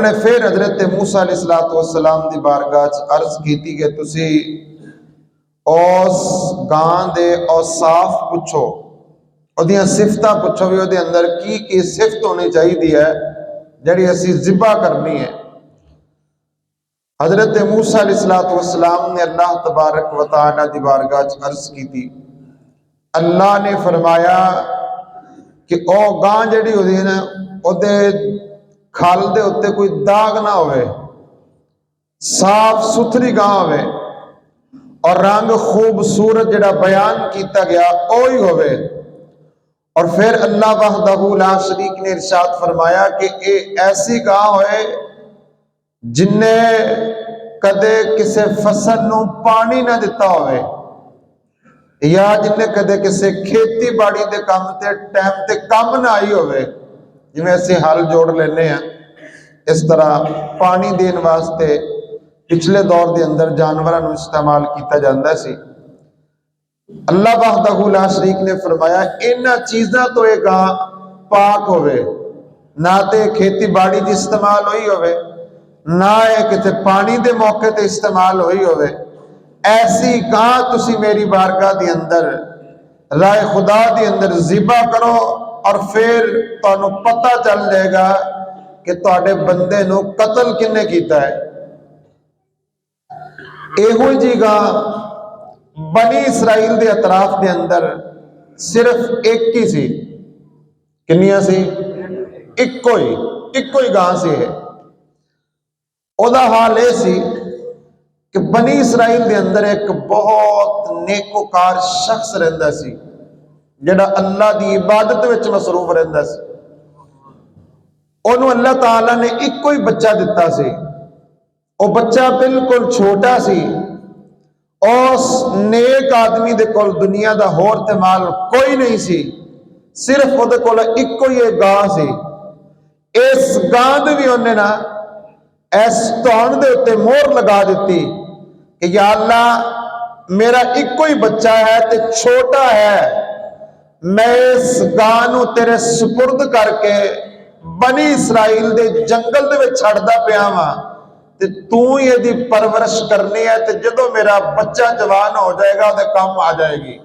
نے پھر حضرت موسیٰ علیہ السلام دی بارگاہ عرض کی کہ تسی اس گاں دے اوصاف پوچھو، اودیاں صفتاں پوچھو بھی اودے اندر کی صفت ہونی چاہیے ہے جڑی اسی ذبح کرنی ہے۔ حضرت موسیٰ علیہ السلام نے اللہ تبارک و تعالی دی بارگاہ عرض کی تھی، اللہ نے فرمایا کہ او گاں جڑی ہوئی ہے نا اودے کھال دے ہوتے کوئی داغ نہ ہوئے، صاف ستھری گاں ہوئے اور رنگ خوبصورت جڑا بیان کیتا گیا اوہی ہوئے۔ اور پھر اللہ وحدہ لا شریک نے ارشاد فرمایا کہ اے ایسی گاں ہوئے جن نے کدے کسے فصل نو پانی نہ دیتا ہوئے، یا جن نے کدے کسے کھیتی باڑی دے کام تے ٹائم تے کام نہ آئی ہوئے، جنہیں ایسے حال جوڑ لینے ہیں اس طرح پانی دین واسطے پچھلے دور دے اندر جانوراں نو استعمال کیتا جاندہ سی۔ اللہ وحدہ لا شریک نے فرمایا انہاں چیزاں تو ایک گاں پاک ہوئے، نہ تے کھیتی باڑی دی استعمال ہوئی ہوئے، نہ کتے پانی دے موقع تے استعمال ہوئی ہوئے، ایسی گاں تسی میری بارگاہ دی اندر رائے خدا دی اندر ذبح کرو، اور پھر تانوں پتہ چل جائے گا کہ تواڈے بندے نو قتل کنے کیتا ہے۔ ایہو جی گاں بنی اسرائیل دے اطراف دے اندر صرف ایک ہی سی، کنیاں سی؟ ایک ہی گاں سی ہے۔ او دا حال اے سی کہ بنی اسرائیل دے اندر ایک بہت نیکوکار شخص رہندا سی جڑا اللہ دی عبادت وچ مصروف رہندا سی۔ انہوں اللہ تعالیٰ نے ایک کوئی بچہ دیتا سی، وہ بچہ بالکل چھوٹا سی، اس نیک آدمی دے کول دنیا دا ہور تے مال کوئی نہیں سی، صرف وہ دے کول ایک کوئی ایک گاں سی۔ اس گاں دے بھی انہیں نا اس تون دے اتے مور لگا دیتی کہ یا اللہ میرا ایک کوئی بچہ ہے تے چھوٹا ہے، میں اس گاں نو تیرے سپرد کر کے بنی اسرائیل دے جنگل دے وچ چھڑدا پیا واں تے تو ہی دی پرورش کرنی ہے، تے جدو میرا بچہ جوان ہو جائے گا دے کام آ جائے گی۔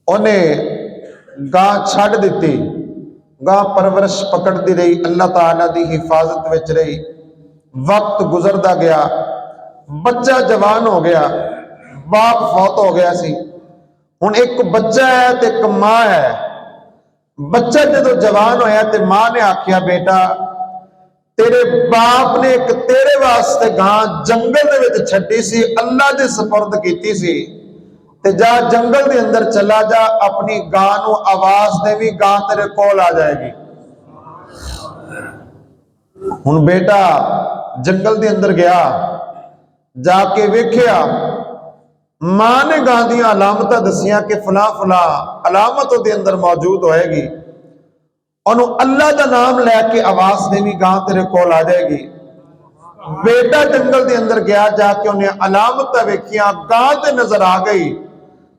انہیں گاں چھڑ دیتی، گاں پرورش پکڑ دی رہی، اللہ تعالیٰ دی حفاظت وچ رہی، وقت گزردا گیا، بچہ جوان ہو گیا، باپ فوت ہو گیا سی، ہن ایک بچہ ہے تے ایک ماں ہے۔ بچہ جدو جوان ہویا تے ماں نے آکھیا بیٹا تیرے باپ نے ایک تیرے واسطے گاں جنگل دے وچ چھڈی سی، اللہ دے سپرد کیتی سی، تے جا جنگل دے اندر چلا جا، اپنی گاں نو آواز دے بھی، گاں تیرے کول آ جائے گی۔ ہن بیٹا جنگل دے اندر گیا، جا کے ویکھیا ماں نے گاں دیاں علامتاں دسیاں کہ فلاں فلاں علامت دے اندر موجود ہوئے گی، انہوں اللہ دا نام لے کے آواز دیوی، گاں تیرے کول آ جائے گی۔ بیٹا جنگل دے اندر گیا، جا کے انہیں علامتاں ویکھیاں، گاں تے نظر آ گئی،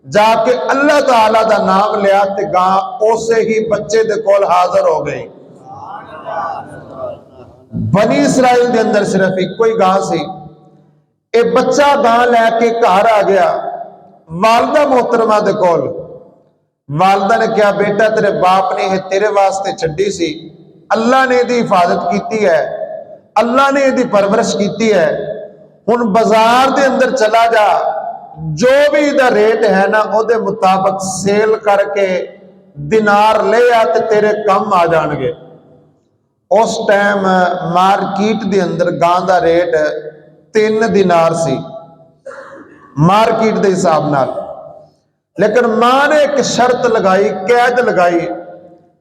جا کے اللہ تعالیٰ دا نام لیا تے گاں اسے ہی بچے دے کول حاضر ہو گئی۔ بنی اسرائیل دے اندر صرف ایک کوئی گاں سی، اے بچہ گاں لے کے گھر آ گیا والدہ محترمہ دے کول۔ والدہ نے کہا بیٹا تیرے باپ نے یہ تیرے واسطے چھڈی سی، اللہ نے دی حفاظت کیتی ہے، اللہ نے دی پرورش کیتی ہے، ہن بازار دے اندر چلا جا، جو بھی دا ریٹ ہے نا او دے مطابق سیل کر کے دینار لے آتے تیرے کم آ جان گے۔ اس ٹائم مارکیٹ دے اندر گاں دا ریٹ 3 دینار سی مارکیٹ دے حساب نال، لیکن ماں نے ایک شرط لگائی، قید لگائی،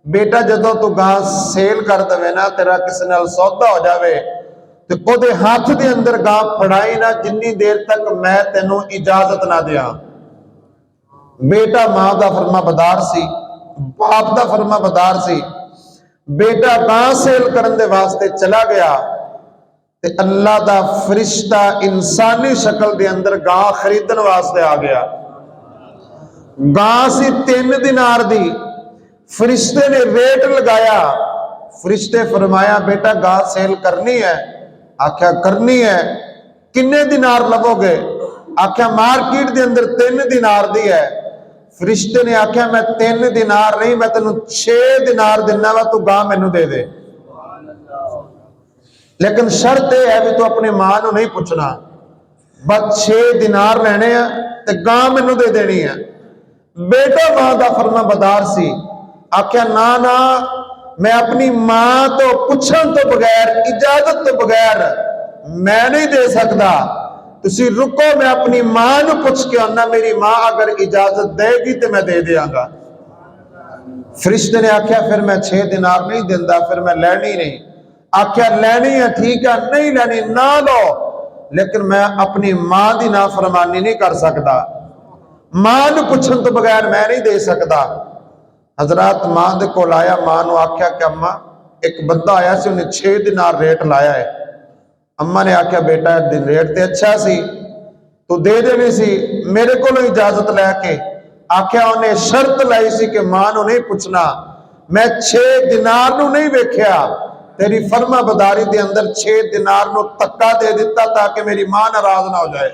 بیٹا جدو تو گاں سیل کر دوے نا، تیرا کسی نال سودا ہو جاوے تو او دے ہاتھ دے اندر گاں پھڑائی نا جنی دیر تک میں تینوں اجازت نہ دیا۔ بیٹا ماں دا فرما بدار سی، باپ دا فرما بدار سی، بیٹا گاں سیل کرن دے واسطے چلا گیا تے اللہ دا فرشتہ انسانی شکل دے اندر گاں خریدن واسطے آ گیا۔ گاں سی 3 دینار دی، فرشتے نے ریٹ لگایا، फरिश्ते फरमाया बेटा गां सेल करनी है? आख्या करनी है। किन्ने दिनार लवोगे? आख्या मार्केट के अंदर 3 दिनार दी है। फरिश्ते ने आख्या मैं 3 दिनार नहीं, मैं तेन 6 दिनार देना वा, तू गां मैनू दे दे, लेकिन शर्त यह है भी तू अपनी मां नू नहीं पूछना, बस 6 दिनार लेने आ ते गां मैनू दे देनी है। बेटा मां का फरमाबरदार सी, आख्या ना ना, मैं अपनी मां तो पूछण तो बगैर, इजाजत तो बगैर मैं नहीं दे सकता, तुसी रुको, मैं अपनी मां नू पूछ के आना, मेरी मां अगर इजाजत देगी तो मैं दे देंगा। फरिश्ते ने आख्या फिर मैं 6 दिनार नहीं देंदा, फिर मैं लैनी नहीं। आख्या लैनी है ठीक है, नहीं लैनी ना लो, लेकिन मैं अपनी मां की नाफरमानी नहीं कर सकता, मां नू पूछण तो बगैर मैं नहीं दे सकता। हजरत मां दे कोल आया, मां नू आख्या कि अम्मा एक बंदा आया सी, उन्हें 6 दिनार रेट लाया है। अम्मा ने आख्या बेटा रेट तो अच्छा सी, तू दे देनी सी मेरे को इजाजत लैके। आख्या उन्हें शर्त लाई सी कि मां नू नहीं पूछना, मैं 6 दिनार नू नहीं वेख्या, तेरी फर्मा बदारी के अंदर 6 दिनार नू धक्का दे दिता ताकि मेरी मां नाराज ना हो जाए,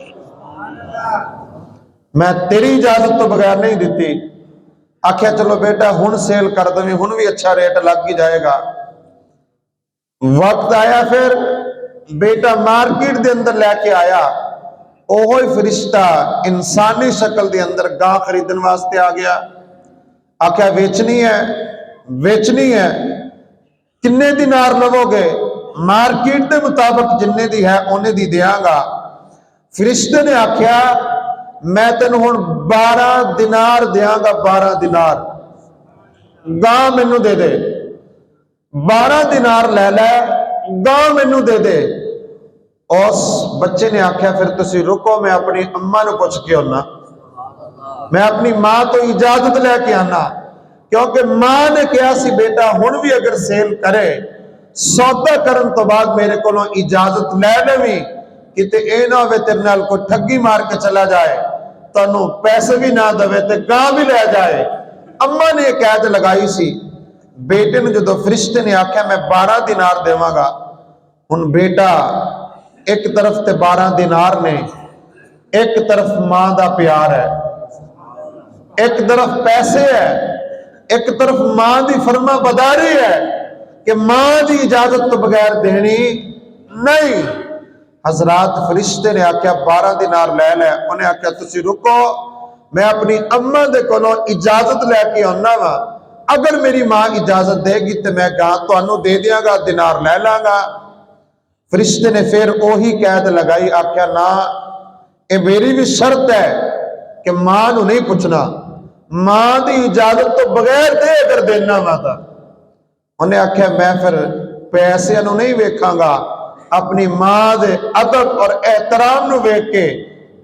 मैं तेरी इजाजत तो बगैर नहीं दी। आख्या चलो बेटा हुण सेल कर दवी, हुण भी अच्छा रेट लग ही जाएगा। वक्त आया, फिर बेटा मार्केट के अंदर लैके आया, ओहो ही फरिश्ता इंसानी शक्ल के अंदर गां खरीदने वास्ते आ गया। आख्या वेचनी है, वेचनी है, किन्ने दिनार लवोगे? मार्केट के मुताबिक जिन्ने दी है उन्ने दी देंगा। फरिश्ते ने आख्या मैं तेन हुण 12 दिनार देंगा, 12 दिनार, गां मैनू दे दे, 12 दिनार ले लै, गां मैनू दे दे। उस बच्चे ने आख्या फिर तुसी रुको, मैं अपनी अम्मा नू पुछ के आना, मैं अपनी मां तो इजाजत लैके आना, क्योंकि मां ने कहा सी बेटा हुण भी अगर सेल करे, सौदा करन तो बाद मेरे को इजाजत लै लवी, किते ए ना होवे तेरे नाल कोई ठगी मार के चला जाए, तैनू पैसे भी ना दवे ते गां भी लै जाए। अम्मा ने कैद लगाई सी। बेटे ने जो फरिश्ते ने आख्या मैं 12 दिनार देवांगा, हुण बेटा एक तरफ ते 12 दिनार ने, एक तरफ मां का प्यार है, एक तरफ पैसे है, एक तरफ मां की फर्मा बदारी है कि मां की इजाजत तो बगैर देनी नहीं। हजरात फरिश्ते ने आख्या 12 दिनार लै लै। उन्हें आख्या तुसी रुको, मैं अपनी अम्मा दे कोलों इजाजत लैके आना वा, अगर मेरी मां इजाजत देगी तो मैं गां तुहानू दे दियांगा, दिनार लै लांगा। फरिश्ते ने फिर ओही कैद लगाई, आख्या ना, ये मेरी भी शर्त है कि मां नू नहीं पूछना, मां की इजाजत तो बगैर दे अगर देना वा तां। उन्हें आख्या मैं फिर पैसे नू नहीं वेखांगा, अपनी मां दे अदब और एहतराम नू वेख के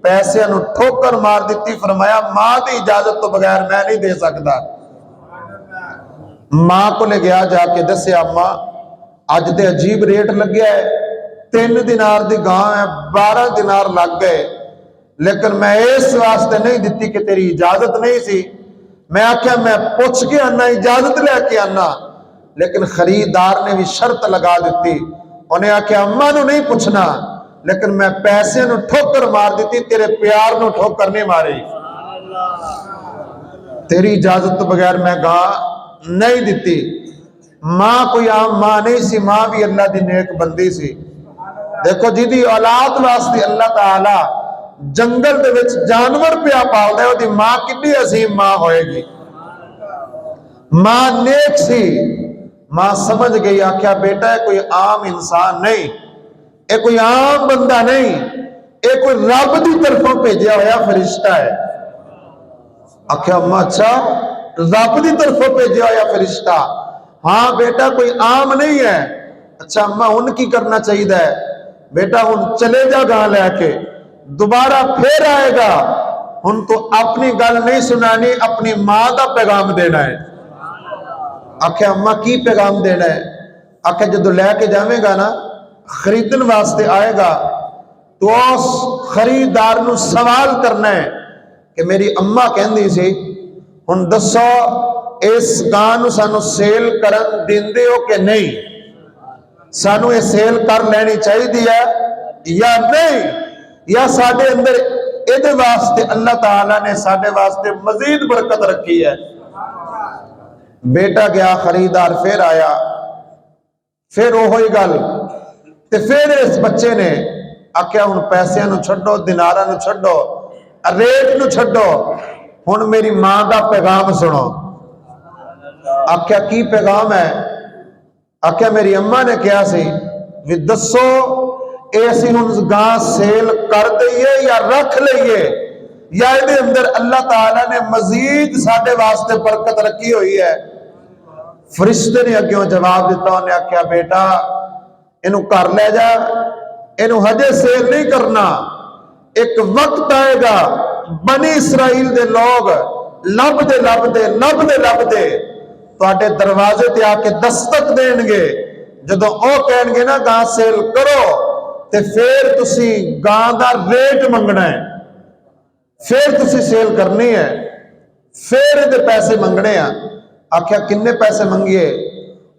पैसे नू ठोकर मार दी। फरमाया मां की इजाजत तो बगैर मैं नहीं दे सकता। मां को ले गया, जाके दसिया मां अज तो अजीब रेट लग्या है, 3 दिनार की गां है, 12 दिनार लग गए, लेकिन मैं इस वास्ते नहीं दी कि तेरी इजाजत नहीं सी, मैं आख्या मैं पुछ के आना, इजाजत लैके आना, लेकिन खरीदार ने भी शर्त लगा दी। उन्हें आख्या अम्मा नू नहीं पूछना, लेकिन मैं पैसे नू ठोकर मार दी, तेरे प्यार नू ठोकर नहीं मारी, तेरी इजाजत तो बगैर मैं गां नहीं दी। मां कोई आम मां नहीं सी, मां भी अल्लाह की नेक बंदी सी। देखो जिहदी औलाद वास्ते अल्लाह ताला जंगल दे विच जानवर पिया पालदा है, ओदी मां कितनी अजीम मां होएगी। मां नेक सी, मां समझ गई, आख्या बेटा कोई आम इंसान नहीं, ये कोई आम बंदा नहीं, ये कोई रब की तरफों भेजा होया फरिश्ता है। आख्या अम्मा अच्छा, रब की तरफों भेजा होया फरिश्ता? हाँ बेटा कोई आम नहीं है। अच्छा अम्मा हुन की करना चाहिए? बेटा हुन चले जा गां लैके, दोबारा फिर आएगा, हुन तो अपनी गल नहीं सुनानी, अपनी मां का पैगाम देना है। आख्या अम्मा की पैगाम देना है? आख्या जो लैके जावेगा ना, खरीदन वास्ते आएगा, तो उस खरीदार नू सवाल करना है कि मेरी अम्मा कहंदी सी, हुन दसो اس گاں نو سانو سیل کرن دیندے ہو کہ نہیں؟ سانو یہ سیل کر لینی چاہیے ہے یا نہیں؟ یا ساڈے اندر یہ واسطے اللہ تعالیٰ نے ساڈے واسطے مزید برکت رکھی ہے؟ بیٹا گیا خریدار پھر آیا، پھر وہی گل تے پھر اس بچے نے آخیا ہن پیسے نو چھڈو، دیناراں نو چھڈو، ریٹ نو چھڈو، ہن میری ماں دا پیغام سنو۔ آخیا کی پیغام ہے؟ آخیا میری اماں نے کہا سی بھی دسو اے اسی ہن گاں سیل کر دئیے یا رکھ لئیے، یا یہ اندر اللہ تعالیٰ نے مزید ساڈے واسطے برکت رکھی ہوئی ہے؟ فرشتے نے اگیوں جواب دیتا، انہیں آخیا بیٹا انہوں کر لے جا، انہوں ہجے سیل نہیں کرنا، ایک وقت آئے گا بنی اسرائیل دے لوگ لب دے تواڈے دروازے تے آ کے دستک دین گے، جدوں او کہن گے نا گاں سیل کرو تے پھر تسی گاں دا ریٹ منگنا ہے، پھر تسی سیل کرنی ہے، پھر دے پیسے منگنے ہیں۔ آخیا کنے پیسے منگیے؟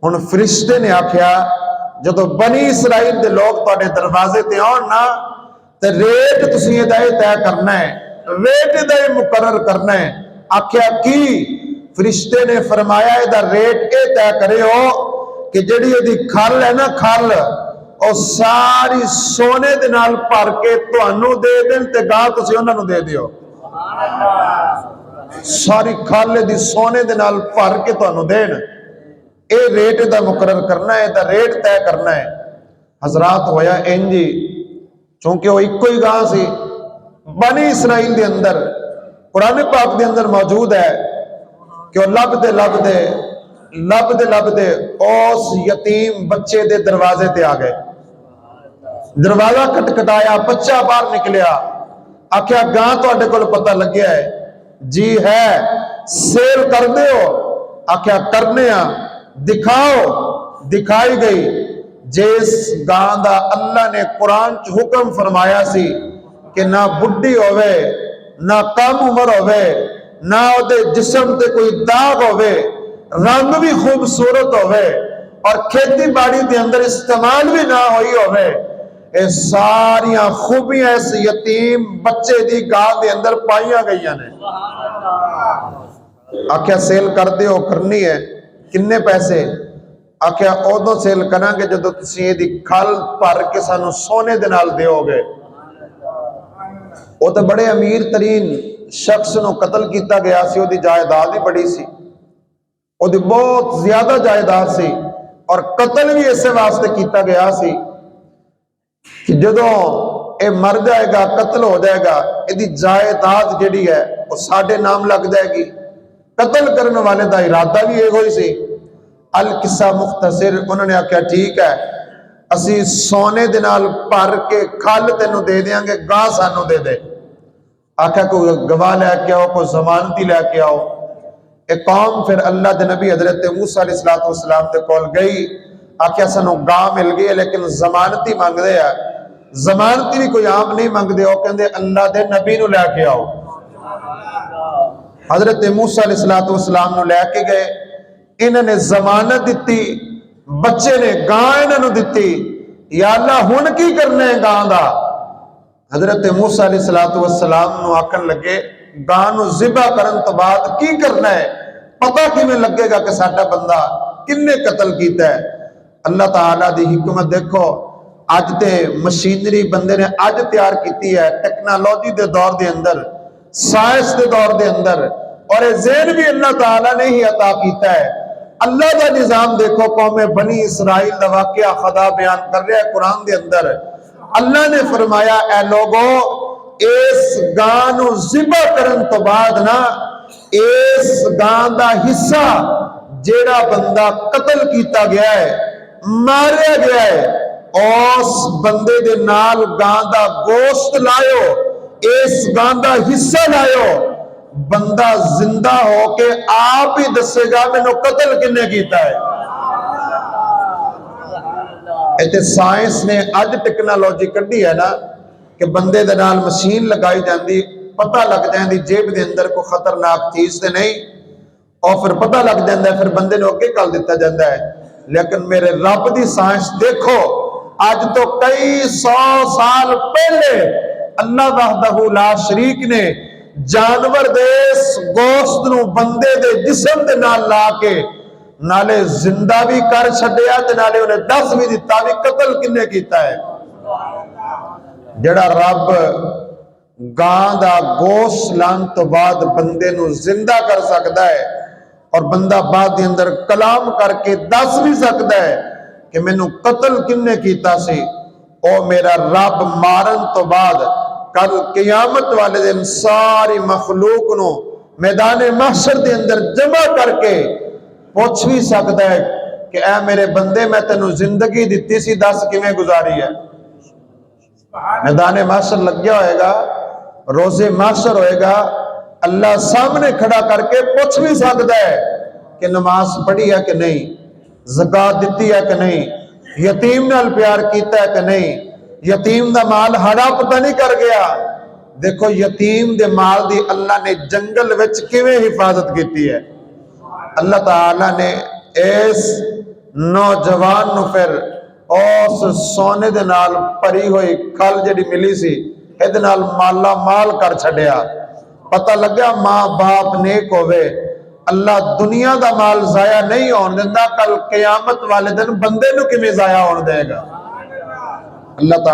ہن فرشتے نے آخیا جدوں بنی اسرائیل دے لوگ تواڈے دروازے تے آن نا تے ریٹ تسی یہ طے کرنا ہے، ریٹ دا مقرر کرنا ہے۔ آخیا کی؟ فرشتے نے فرمایا یہ ریٹ اے طے کرے ہو کہ جڑی یہ کھل ہے نا، کھل اور ساری سونے دے نال بھر کے تانوں دے دین تے گاں تسی انہاں نوں دے دیو۔ ساری کھل دی سونے دے نال بھر کے تانوں دین، اے ریٹ دا مقرر کرنا ہے، دا ریٹ طے کرنا ہے۔ حضرات ہویا انجی، چونکہ وہ ایک ہی گاں سی بنی اسرائیل دے اندر، قرآن پاک دے اندر موجود ہے کہ وہ لب دے اس یتیم بچے دے دروازے تے آ گئے، دروازہ کٹکٹایا، بچہ باہر نکلیا، آخیا گاں تواڈے کول پتہ لگیا ہے؟ جی ہے، سیل کر دے ہو؟ آخیا کرنے ہاں، دکھاؤ، دکھائی گئی۔ جس گاں دا اللہ نے قرآن چ حکم فرمایا سی کہ نہ بڈھی ہوئے، نہ کم عمر ہوئے، نہ دے جسم تے کوئی داغ ہوئے، رنگ بھی خوبصورت ہوئے، اور کھیتی باڑی دے اندر استعمال بھی نہ ہوئی ہوئے، اے ساریاں خوبیاں اس یتیم بچے دی گاں دے اندر پائیاں گئیاں نے۔ آخیا سیل کر دے ہو؟ کرنی ہے، کنے پیسے؟ آخیا ادو سیل کریں گے جدو تسی یہ کھل بھر کے سانو سونے دے نال دیو گے۔ وہ تو بڑے امیر ترین شخص نو قتل کیتا گیا سی، وہ دی جائیداد ہی بڑی سی، وہ دی بہت زیادہ جائیداد سی، اور قتل بھی اسے واسطے کیتا گیا سی کہ جدو اے مر جائے گا، قتل ہو جائے گا، یہ دی جائیداد جڑی ہے وہ ساڈے نام لگ جائے گی۔ قتل کرنے والے دا ارادہ بھی یہ ہوئی سی۔ القصہ مختصر، انہوں نے آخیا ٹھیک ہے، اسی سونے دے نال بھر کے کھل تینوں دے دیاں گے، گاں سانوں دے دے۔ آخیا کوئی گواہ لے کے آؤ، کوئی ضمانتی لے کے آؤ۔ ایک قوم پھر اللہ دے نبی حضرت موسیٰ علیہ السلام دے کول گئی، آخیا سانوں گاں مل گئی ہے لیکن ضمانتی مانگ دے ہے۔ ضمانتی بھی کوئی عام نہیں مانگ دے ہو، کہندے اللہ دے نبی نو لے کے آؤ۔ حضرت موسیٰ علیہ السلام نو لے کے گئے، انہوں نے ضمانت دیتی، بچے نے گاں انہوں نے دیتی۔ یا اللہ ہن کی کرنے ہیں گاں دا؟ حضرت موسیٰ علیہ السلام نو آکن لگے گاں نو ذبح کرن تو بعد کی کرنا ہے؟ پتہ کیویں لگے گا کہ ساڈا بندہ کنے قتل کیتا ہے؟ اللہ تعالیٰ دی حکمت دیکھو، اج تے مشینری بندے نے اج تیار کیتی ہے، ٹیکنالوجی دے دور دے اندر، سائنس دے دور دے اندر، اور یہ ذہن بھی اللہ تعالیٰ نے ہی عطا کیتا ہے۔ اللہ دا نظام دیکھو، قوم بنی اسرائیل دا واقعہ خدا بیان کر رہا ہے قرآن دے اندر۔ اللہ نے فرمایا اے لوگو اس گاں نو ذبح کرن تو بعد نا اس گاں دا حصہ جیڑا بندہ قتل کیتا گیا ہے، ماریا گیا ہے، اس بندے دے نال گاں دا گوشت لائیو، اس گاں دا حصہ لائیو، بندہ زندہ ہو کے آپ ہی دسے گا میں نے قتل کنے کیتا ہے۔ ایتے سائنس نے اج ٹیکنالوجی کڈی ہے نا کہ بندے دے نال مشین لگائی جاندی، پتہ لگ جاندی جیب دے اندر کوئی خطرناک چیز تے نہیں، اور پھر پتہ لگ جاتا ہے، پھر بندے نو اگے کل دیتا جاتا ہے۔ لیکن میرے رب دی سائنس دیکھو، آج تو کئی 100 سال پہلے اللہ وحدہ لا شریک نے جانور دے گوشت نو بندے دے جسم دے نال لا کے نالے زندہ بھی کر چھڈیا تے نالے انہیں دس بھی دیتا بھی قتل کنے کیتا ہے۔ جڑا رب گاں دا گوشت لان تو بعد بندے نو زندہ کر سکتا ہے اور بندہ بعد دے اندر کلام کر کے دس بھی سکتا ہے کہ میں نو قتل کنے کیتا سی، او میرا رب مارن تو بعد کل قیامت والے دن ساری مخلوق نو میدان محشر دے اندر جمع کر کے پوچھ بھی سکتا ہے کہ اے میرے بندے میں تینو زندگی دیتی سی، دس کیویں گزاری ہے۔ میدان محشر لگ گیا ہوئے گا، روزے محشر ہوئے گا، اللہ سامنے کھڑا کر کے پوچھ بھی سکتا ہے کہ نماز پڑھی ہے کہ نہیں، زکوٰۃ دیتی ہے کہ نہیں، یتیم نال پیار کیتا ہے کہ نہیں، یتیم دا مال ہڑپ پتہ نہیں کر گیا۔ دیکھو یتیم دے مال دی اللہ نے جنگل وچ کیویں حفاظت کیتی ہے۔ اللہ تعالیٰ نے اس نوجوان نو پھر اس سونے دے نال پری ہوئی کھل جڑی ملی سی اے دے نال مالا مال کر چھڈیا۔ پتہ لگا ماں باپ نیک ہوئے، اللہ دنیا دا مال ضائع نہیں ہون دیندا، کل قیامت والے دن بندے نو کیویں ضائع ہون دے گا۔ اللہ تعالیٰ